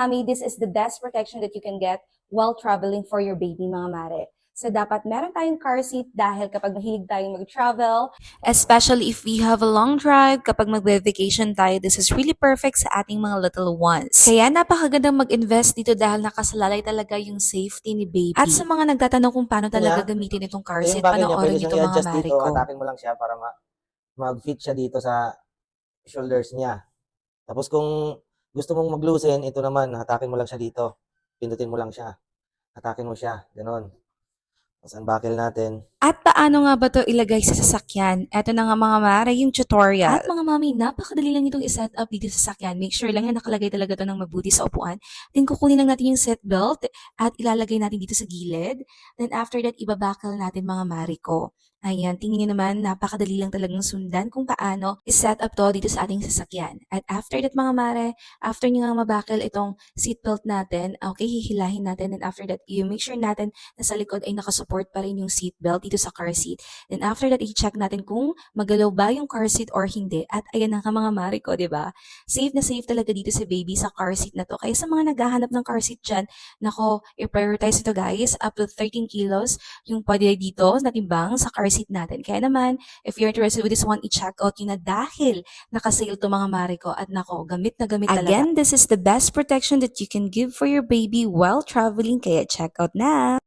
Mami, this is the best protection that you can get while traveling for your baby, mga mare. So, dapat meron tayong car seat dahil kapag mahilig tayong mag-travel, especially if we have a long drive, kapag mag-vacation tayo, this is really perfect sa ating mga little ones. Kaya napakagandang mag-invest dito dahil nakasalalay talaga yung safety ni baby. At sa mga nagtatanong kung paano talaga gamitin itong car Ito yung seat, buckle niya, panoorin pwede nyo siyang ito mga i-adjust mare dito. ko. Hatakin mo lang siya para mag-fit siya dito sa shoulders niya. Tapos kung gusto mong mag-loosen, ito naman, hatakin mo lang siya dito. Pindutin mo lang siya. Hatakin mo siya. Ganon. Tapos ang buckle natin. At paano nga ba to ilagay sa sasakyan? Eto na nga mga mare, yung tutorial. At mga mami, napakadali lang itong iset up dito sa sasakyan. Make sure lang na nakalagay talaga to ng mabuti sa upuan. Then kukunin lang natin yung seat belt at ilalagay natin dito sa gilid. Then after that, ibabakal natin mga mare ko. Ayan, tingin niyo naman, napakadali lang talagang sundan kung paano iset up to dito sa ating sasakyan. At after that mga mare, after nyo nga mabakal itong seatbelt natin, okay, hihilahin natin. And after that, you make sure natin na sa likod ay nakasupport pa rin yung seatbelt dito sa car seat. Then after that, i-check natin kung magalaw ba yung car seat or hindi. At ayan na nga mga mare ko, di ba? Safe na safe talaga dito si baby sa car seat na to. Kaya sa mga naghahanap ng car seat dyan, nako, i-prioritize ito guys, up to 13 kilos yung pwede dito na timbang sa car seat natin. Kaya naman, if you're interested with this one, i-check out yun na dahil nakasale to mga mare ko at nako, gamit na gamit talaga. Again, this is the best protection that you can give for your baby while traveling, kaya check out na!